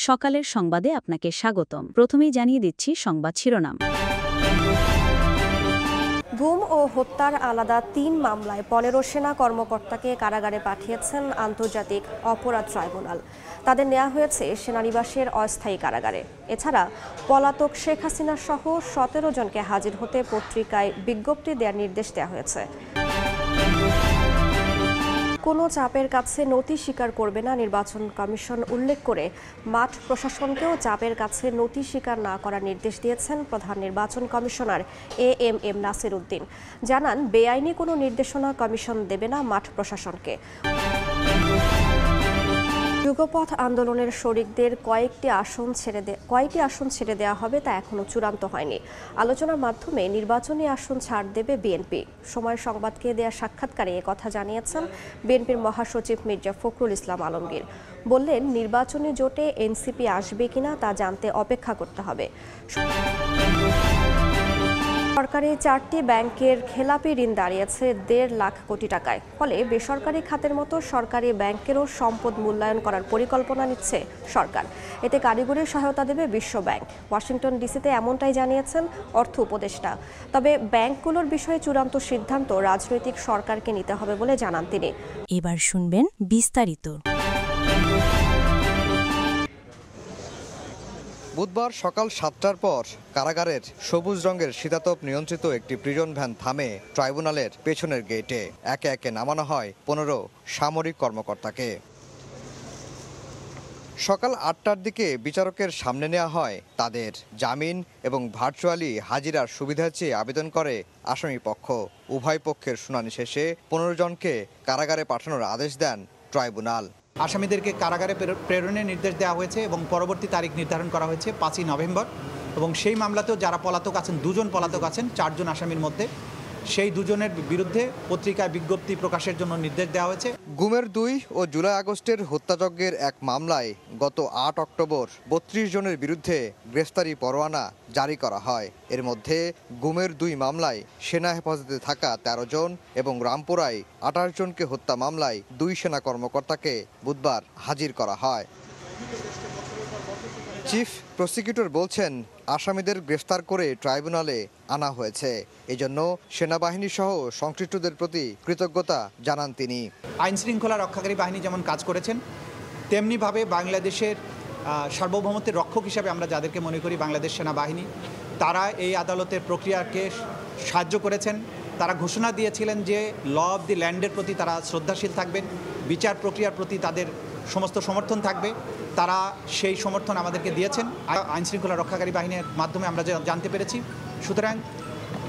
সকালের সংবাদে আপনাকে স্বাগতম। প্রথমেই জানিয়ে দিচ্ছি সংবাদ শিরোনাম। গুম ও হত্যার আলাদা ৩ মামলায় ১৫ সেনা কর্মকর্তাকে কারাগারে পাঠিয়েছেন আন্তর্জাতিক অপরাধ ট্রাইব্যুনাল। তাদের নেওয়া হয়েছে সেনানিবাসের অস্থায়ী কারাগারে। এছাড়া পলাতক শেখ হাসিনা সহ ১৭ জনকে হাজির হতে পত্রিকায় বিজ্ঞপ্তি দেওয়ার নির্দেশ দেওয়া হয়েছে। কোনো চাপের কাছে নথি স্বীকার করবে না নির্বাচন কমিশন উল্লেখ করে মাঠ প্রশাসনকেও চাপের কাছে নথি স্বীকার না করার নির্দেশ দিয়েছেন প্রধান নির্বাচন কমিশনার এএমএম নাসির উদ্দিন। জানান, বেআইনি কোনো নির্দেশনা কমিশন দেবে না মাঠ প্রশাসনকে। যুগপথ আন্দোলনের শরিকদের কয়েকটি আসন ছেড়ে দেওয়া হবে, তা এখনো চূড়ান্ত হয়নি। আলোচনার মাধ্যমে নির্বাচনী আসন ছাড় দেবে বিএনপি। সময় সংবাদকে দেয়া সাক্ষাৎকারে একথা জানিয়েছেন বিএনপির মহাসচিব মির্জা ফখরুল ইসলাম আলমগীর। বললেন, নির্বাচনী জোটে এনসিপি আসবে কিনা তা জানতে অপেক্ষা করতে হবে। সরকারি 4টি ব্যাংকের খেলাপি ঋণ দাঁড়িয়েছে ১.৫ লাখ কোটি টাকায়। ফলে বেসরকারি খাতের মতো সরকারি ব্যাংকেরও সম্পদ মূল্যায়ন করার পরিকল্পনা নিচ্ছে সরকার। এতে কারিগরি সহায়তা দেবে বিশ্ব ব্যাংক। ওয়াশিংটন ডিসিতে এমনটাই জানিয়েছেন অর্থ উপদেষ্টা। তবে ব্যাংকগুলোর বিষয়ে চূড়ান্ত সিদ্ধান্ত রাজনৈতিক সরকারকে নিতে হবে বলে জানান তিনি। এবার শুনবেন বিস্তারিত। বুধবার সকাল 7টার পর কারাগারের সবুজ রঙের শীতাতপ নিয়ন্ত্রিত একটি প্রিজন ভ্যান থামে ট্রাইব্যুনালের পেছনের গেটে। একে একে নামানো হয় 15 সামরিক কর্মকর্তাকে। সকাল 8টার দিকে বিচারকের সামনে নেওয়া হয় তাদের। জামিন এবং ভার্চুয়ালি হাজিরার সুবিধা চেয়ে আবেদন করে আসামি পক্ষ। উভয় পক্ষের শুনানি শেষে 15 জনকে কারাগারে পাঠানোর আদেশ দেন ট্রাইব্যুনাল। আসামিদেরকে কারাগারে প্রেরণের নির্দেশ দেওয়া হয়েছে এবং পরবর্তী তারিখ নির্ধারণ করা হয়েছে 5ই নভেম্বর। এবং সেই মামলাতেও যারা পলাতক আছেন, 2 জন পলাতক আছেন 4 জন আসামির মধ্যে, সেই 2 জনের বিরুদ্ধে পত্রিকায় বিজ্ঞপ্তি প্রকাশের জন্য নির্দেশ দেওয়া হয়েছে। গুমের 2 ও জুলাই আগস্টের হত্যাযজ্ঞের এক মামলায় গত 8 অক্টোবর 32 জনের বিরুদ্ধে গ্রেফতারি পরোয়ানা জারি করা হয়। এর মধ্যে গুমের 2 মামলায় সেনা হেফাজতে থাকা 13 জন এবং রামপুরায় 28 জনকে হত্যা মামলায় 2 সেনা কর্মকর্তাকে বুধবার হাজির করা হয়। চিফ প্রসিকিউটর বলছেন, আসামিদের গ্রেফতার করে ট্রাইব্যুনালে আনা হয়েছে। এজন্য সেনাবাহিনী সহ সংশ্লিষ্টদের প্রতি কৃতজ্ঞতা জানান তিনি। আইন শৃঙ্খলা রক্ষাকারী বাহিনী যেমন কাজ করেছেন, তেমনিভাবে বাংলাদেশের সার্বভৌমত্বের রক্ষক হিসাবে আমরা যাদেরকে মনে করি বাংলাদেশ সেনাবাহিনী, তারা এই আদালতের প্রক্রিয়াকে সাহায্য করেছেন। তারা ঘোষণা দিয়েছিলেন যে ল অব দি ল্যান্ডের প্রতি তারা শ্রদ্ধাশীল থাকবেন, বিচার প্রক্রিয়ার প্রতি তাদের সমস্ত সমর্থন থাকবে। তারা সেই সমর্থন আমাদেরকে দিয়েছেন আইনশৃঙ্খলা রক্ষাকারী বাহিনীর মাধ্যমে আমরা জানতে পেরেছি। সুতরাং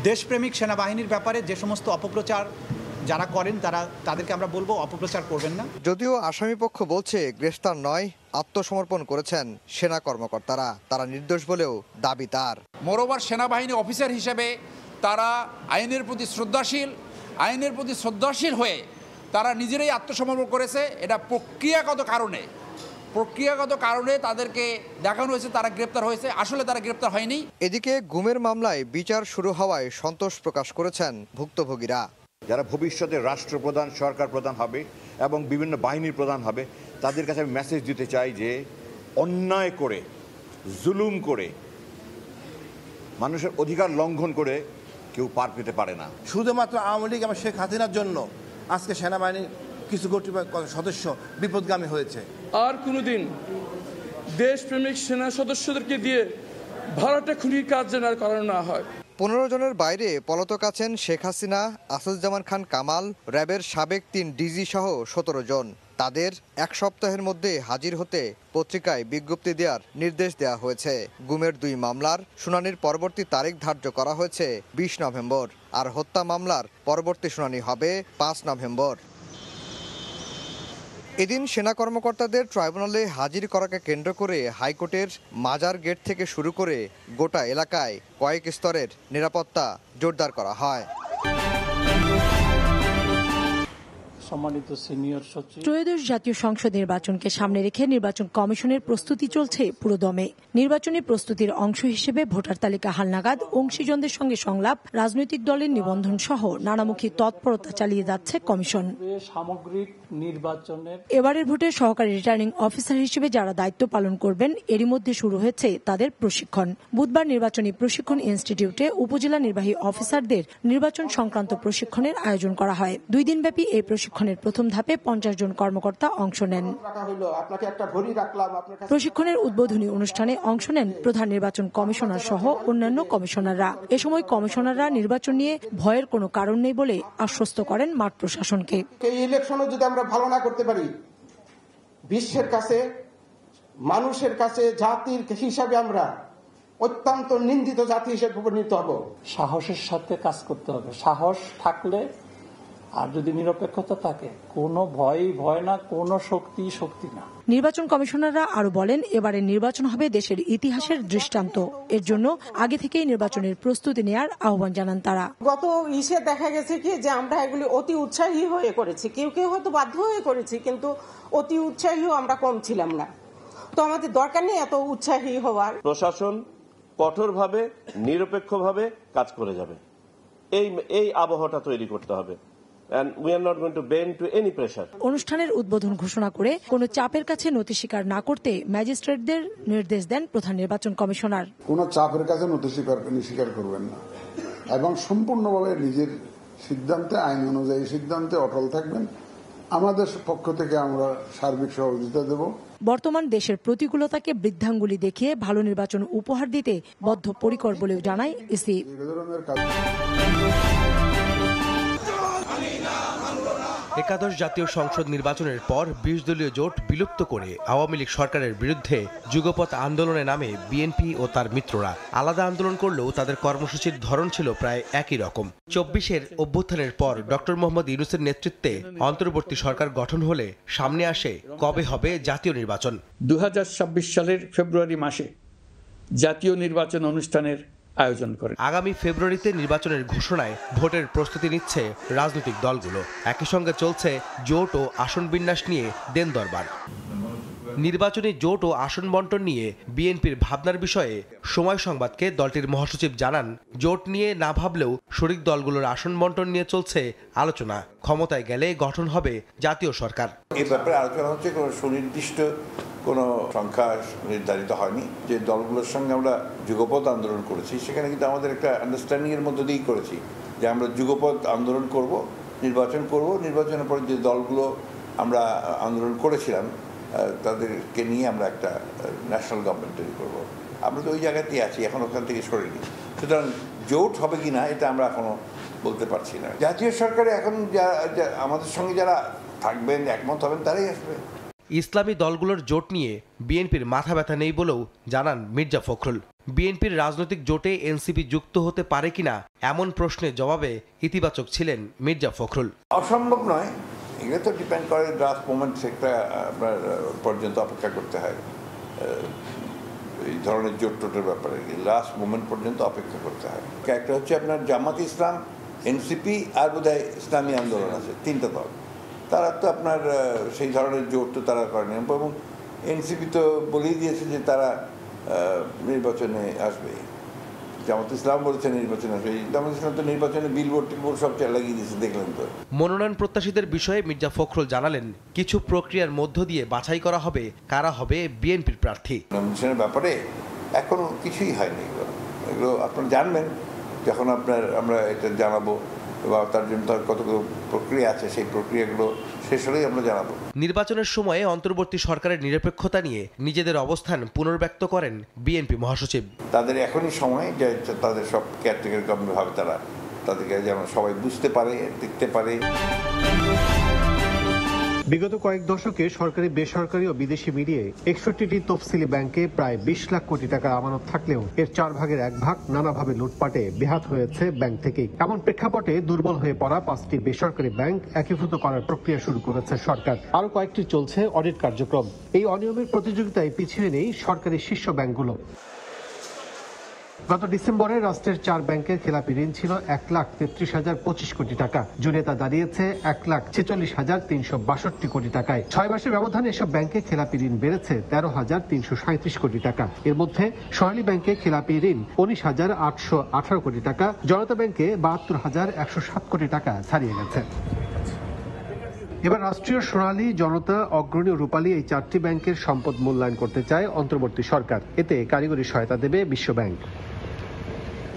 দেশপ্রেমিক সেনাবাহিনীর ব্যাপারে যে সমস্ত অপপ্রচার যারা করেন তাদেরকে আমরা বলবো অপপ্রচার করবেন না। যদিও আসামিপক্ষ বলছে গ্রেফতার নয়, আত্মসমর্পণ করেছেন সেনা কর্মকর্তারা। তারা নির্দোষ বলেও দাবি তার। মোরওভার সেনাবাহিনী অফিসার হিসেবে তারা আইনের প্রতি শ্রদ্ধাশীল হয়ে তারা নিজেরাই আত্মসমর্পণ করেছে। এটা প্রক্রিয়াগত কারণে তাদেরকে দেখানো হয়েছে তারা গ্রেপ্তার হয়েছে, আসলে তারা গ্রেপ্তার হয়নি। এদিকে গুমের মামলায় বিচার শুরু হওয়ায় সন্তোষ প্রকাশ করেছেন ভুক্তভোগীরা। যারা ভবিষ্যতে রাষ্ট্রপ্রধান, সরকার প্রধান হবে এবং বিভিন্ন বাহিনীর প্রধান হবে, তাদের কাছে আমি মেসেজ দিতে চাই যে অন্যায় করে, জুলুম করে, মানুষের অধিকার লঙ্ঘন করে কেউ পার পেতে পারে না। শুধুমাত্র আওয়ামী লীগ এবং শেখ হাসিনার জন্য আজকে সেনাবাহিনীর কিছু সদস্য বিপদগামী হয়েছে। আর কোনোদিন দেশপ্রেমিক সেনা সদস্যদেরকে দিয়ে ভাড়াটে খুনির কাজ যেন আর করানো না হয়। 15 জনের বাইরে পলাতক আছেন শেখ হাসিনা, আসাদুজ্জামান খান কামাল, র্যাবের সাবেক 3 ডিজি সহ 17 জন। তাদের 1 সপ্তাহের মধ্যে হাজির হতে পত্রিকায় বিজ্ঞপ্তি দেওয়ার নির্দেশ দেওয়া হয়েছে। গুমের 2 মামলার শুনানির পরবর্তী তারিখ ধার্য করা হয়েছে 20 নভেম্বর, আর হত্যা মামলার পরবর্তী শুনানি হবে 5 নভেম্বর। এদিন সেনা কর্মকর্তাদের ট্রাইব্যুনালে হাজির করাকে কেন্দ্র করে হাইকোর্টের মাজার গেট থেকে শুরু করে গোটা এলাকায় কয়েক স্তরের নিরাপত্তা জোরদার করা হয়। সম্মানিত সিনিয়র সচিব। ত্রয়োদশ জাতীয় সংসদ নির্বাচনকে সামনে রেখে নির্বাচন কমিশনের প্রস্তুতি চলছে পুরোদমে। নির্বাচনী প্রস্তুতির অংশ হিসেবে ভোটার তালিকা হালনাগাদ, অংশীজনদের সঙ্গে সংলাপ, রাজনৈতিক দলের নিবন্ধন সহ নানামুখী তৎপরতা চালিয়ে যাচ্ছে কমিশন। সামগ্রিক নির্বাচনের এবারের ভোটে সহকারী রিটার্নিং অফিসার হিসেবে যারা দায়িত্ব পালন করবেন এরই মধ্যে শুরু হয়েছে তাদের প্রশিক্ষণ। বুধবার নির্বাচনী প্রশিক্ষণ ইনস্টিটিউটে উপজেলা নির্বাহী অফিসারদের নির্বাচন সংক্রান্ত প্রশিক্ষণের আয়োজন করা হয়। 2 দিনব্যাপী এই প্রশিক্ষণের প্রথম ধাপে 50 জন কর্মকর্তা অংশ নেন। প্রশিক্ষণের উদ্বোধনী অনুষ্ঠানে অংশ নেন প্রধান নির্বাচন কমিশনার সহ অন্যান্য কমিশনাররা। এ সময় কমিশনাররা নির্বাচন নিয়ে ভয়ের কোনো কারণ নেই বলে আশ্বস্ত করেন মাঠ প্রশাসনকে। এই ইলেকশনে যদি আমরা ভালো না করতে পারি, বিশ্বের কাছে, মানুষের কাছে জাতির হিসাবে আমরা অত্যন্ত নিন্দিত জাতি হিসেবে পরিণত হব। সাহসের সাথে কাজ করতে হবে। সাহস থাকলে আর যদি নিরপেক্ষতা থাকে, কোনো ভয় না, কোনো শক্তি না। নির্বাচন কমিশনাররা আরো বলেন, এবারের নির্বাচন হবে দেশের ইতিহাসের দৃষ্টান্ত। এর জন্য আগে থেকেই নির্বাচনের প্রস্তুতি নেওয়ার আহ্বান জানান তারা। গত ইসে দেখা গেছে কি যে আমরা এগুলি অতি উৎসাহী হয়ে করেছি, কেউ কেউ হয়তো বাধ্য হয়ে করেছি, কিন্তু অতি উৎসাহীও আমরা কম ছিলাম না। তো আমাদের দরকার নেই এত উৎসাহী হওয়ার। প্রশাসন কঠোরভাবে, নিরপেক্ষভাবে কাজ করে যাবে, এই আবহাওয়াটা তৈরি করতে হবে। And we are not going to bend to any pressure. অনুষ্ঠানের উদ্বোধন ঘোষণা করে কোনো চাপের কাছে নতি স্বীকার না করতে ম্যাজিস্ট্রেটদের নির্দেশ দেন প্রধান নির্বাচন কমিশনার। কোনো চাপের কাছে নতি স্বীকার করবেন না এবং সম্পূর্ণভাবে নিজের সিদ্ধান্তে, আইন অনুযায়ী সিদ্ধান্তে অটল থাকবেন। আমাদের পক্ষ থেকে আমরা সার্বিক সহযোগিতা দেব। বর্তমান দেশের প্রতিকূলতাকে বৃদ্ধাঙ্গুলি দেখিয়ে ভালো নির্বাচন উপহার দিতে বদ্ধপরিকর বলেও জানায় ইসি। একাদশ জাতীয় সংসদ নির্বাচনের পর 20 দলীয় জোট বিলুপ্ত করে আওয়ামী লীগ সরকারের বিরুদ্ধে যুগপৎ আন্দোলনে নামে বিএনপি ও তার মিত্ররা। আলাদা আন্দোলন করলেও তাদের কর্মসূচির ধরন ছিল প্রায় একই রকম। 24-এর অভ্যুত্থানের পর ডক্টর মোহাম্মদ ইউনূসের নেতৃত্বে অন্তর্বর্তী সরকার গঠন হলে সামনে আসে কবে হবে জাতীয় নির্বাচন। 2026 সালের ফেব্রুয়ারি মাসে জাতীয় নির্বাচন অনুষ্ঠানের আয়োজন করে। আগামী ফেব্রুয়ারিতে নির্বাচনের ঘোষণায় ভোটের প্রস্তুতি নিচ্ছে রাজনৈতিক দলগুলো। একই সঙ্গে চলছে জোট ও আসন বিন্যাস নিয়ে দেন দরবার। নির্বাচনী জোট ও আসন বন্টন নিয়ে বিএনপির ভাবনার বিষয়ে সময় সংবাদকে দলটির মহাসচিব জানান, জোট নিয়ে না ভাবলেও শরিক দলগুলোর আসন বন্টন নিয়ে চলছে আলোচনা। ক্ষমতায় গেলে গঠন হবে জাতীয় সরকার। এই ব্যাপারে আলোচনা হচ্ছে, কোনো সুনির্দিষ্ট কোনো সংখ্যা নির্ধারিত হয়নি। যে দলগুলোর সঙ্গে আমরা যুগপৎ আন্দোলন করেছি, সেখানে কিন্তু আমাদের একটা আন্ডারস্ট্যান্ডিংয়ের মধ্যে দিয়েই করেছি যে আমরা যুগপৎ আন্দোলন করব, নির্বাচন করব। নির্বাচনের পরে যে দলগুলো আমরা আন্দোলন করেছিলাম তাদেরকে নিয়ে আমরা একটা ন্যাশনাল গভর্নমেন্ট তৈরি করবো। আমরা তো ওই জায়গাতেই আছি, এখন ওখান থেকে সরিনি। সুতরাং জোট হবে কি না এটা আমরা এখনো বলতে পারছি না। জাতীয় সরকারে এখন আমাদের সঙ্গে যারা থাকবেন, একমত হবেন, তারাই আসবে। ইসলামী দলগুলোর জোট নিয়ে বিএনপির মাথা ব্যথা নেই বলেও জানান মির্জা ফখরুল। বিএনপির রাজনৈতিক জোটে এনসিপি যুক্ত হতে পারে কিনা এমন প্রশ্নের জবাবে ইতিবাচক ছিলেন মির্জা ফখরুল। অসম্ভব নয়, এগুলো তো ডিপেন্ড করে লাস্ট মোমেন্ট, একটা আপনার পর্যন্ত অপেক্ষা করতে হয়। এই ধরনের জোট টোটের ব্যাপারে লাস্ট মোমেন্ট পর্যন্ত অপেক্ষা করতে হয়। একটা হচ্ছে আপনার জামাত ইসলাম, এনসিপি আর বোধহয় ইসলামী আন্দোলন আছে, 3টা দল। তারা তো আপনার সেই ধরনের জোট তো তারা করেনি, এবং এনসিপি তো বলেই দিয়েছে যে তারা নির্বাচনে আসবে। জামাত ইসলাম বলেছে নির্বাচনে আসবে। জামাত ইসলাম তো নির্বাচনে বিলবোর্ড টিলবোর্ড সব লাগিয়ে দিয়েছে, দেখলেন তো। মনোনয়ন প্রত্যাশীদের বিষয়ে মির্জা ফখরুল জানালেন, কিছু প্রক্রিয়ার মধ্য দিয়ে বাছাই করা হবে কারা হবে বিএনপির প্রার্থী। নমিনেশনের ব্যাপারে এখনো কিছুই হয়নি। এগুলো আপনারা জানবেন যখন আমরা এটা জানাবো, বা তার জন্য তার কতগুলো প্রক্রিয়া আছে, সেই প্রক্রিয়াগুলো শেষ হলেই আমরা জানাবো। নির্বাচনের সময়ে অন্তর্বর্তী সরকারের নিরপেক্ষতা নিয়ে নিজেদের অবস্থান পুনর্ব্যক্ত করেন বিএনপি মহাসচিব। তাদের এখনই সময় যে তাদের সব কেয়ারটেকার গভর্নমেন্ট ভাবে তাদেরকে যেন সবাই বুঝতে পারে, দেখতে পারে। বিগত কয়েক দশকে সরকারি, বেসরকারি ও বিদেশি মিলিয়ে 61টি তফসিলি ব্যাংকে প্রায় 20 লাখ কোটি টাকার আমানত থাকলেও এর 4 ভাগের 1 ভাগ নানাভাবে লুটপাটে বেহাত হয়েছে ব্যাংক থেকেই। এমন প্রেক্ষাপটে দুর্বল হয়ে পড়া 5টি বেসরকারি ব্যাংক একীভূত করার প্রক্রিয়া শুরু করেছে সরকার। আরো কয়েকটি চলছে অডিট কার্যক্রম। এই অনিয়মের প্রতিযোগিতায় পিছিয়ে নেই সরকারি শীর্ষ ব্যাংকগুলো। গত ডিসেম্বরে রাষ্ট্রের 4 ব্যাংকের খেলাপি ঋণ ছিল 1,33,025 কোটি টাকা। জুনে তা দাঁড়িয়েছে 1,46,362 কোটি টাকায়। 6 মাসের ব্যবধানে এসব ব্যাংকে খেলাপি ঋণ বেড়েছে 13,337 কোটি টাকা। এর মধ্যে সোনালী ব্যাংকে খেলাপি ঋণ 19,818 কোটি টাকা, জনতা ব্যাংকে 72,107 কোটি টাকা ছাড়িয়ে গেছে। এবার রাষ্ট্রীয় সোনালী, জনতা, অগ্রণী ও রূপালী এই 4টি ব্যাংকের সম্পদ মূল্যায়ন করতে চায় অন্তর্বর্তী সরকার। এতে কারিগরি সহায়তা দেবে বিশ্বব্যাংক।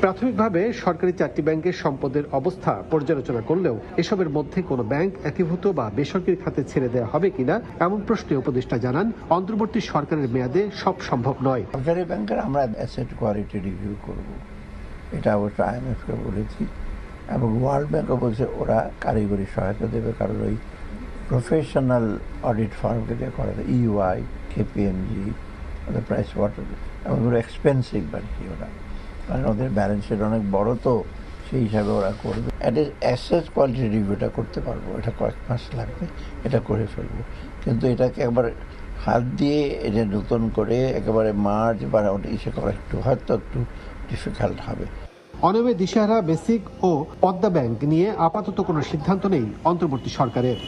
প্রাথমিকভাবে সরকারি 4টি ব্যাংকের সম্পদের অবস্থা পর্যালোচনা করলেও এসবের মধ্যে কোনো ব্যাংক একীভূত বা বেসরকারি খাতে ছেড়ে দেওয়া হবে কিনা এমন প্রশ্নে উপদেষ্টা জানান, অন্তর্বর্তী সরকারের মেয়াদে সব সম্ভব নয়। সরকারি ব্যাংকের আমরা অ্যাসেট কোয়ালিটি রিভিউ করব, এটা অবশ্য IMF-কে বলেছি এবং ওয়ার্ল্ড ব্যাংকও বলছে ওরা কারিগরি সহায়তা দেবে, কারণ ওই প্রফেশনাল অডিট ফার্মকে দিয়ে করে EY, KPMG, ওদের প্রাইস ওয়াটার এবং ওরা এক্সপেন্সিভ আর কি, ওরা কারণ ওদের ব্যালেন্স শিট অনেক বড়, তো সেই হিসাবে ওরা করবে। অ্যাসেট কোয়ালিটি রিভিউটা করতে পারবো, এটা কয়েক মাস লাগবে, এটা করে ফেলবো, কিন্তু এটাকে একবার হাত দিয়ে এটা নতুন করে একেবারে মার্জ বা ইসে করা হয়তো একটু ডিফিকাল্ট হবে। অনিয়মে দিশেহারা বেসিক ও পদ্মা ব্যাংক নিয়ে আপাতত কোনো সিদ্ধান্ত নেই অন্তর্বর্তী সরকারের।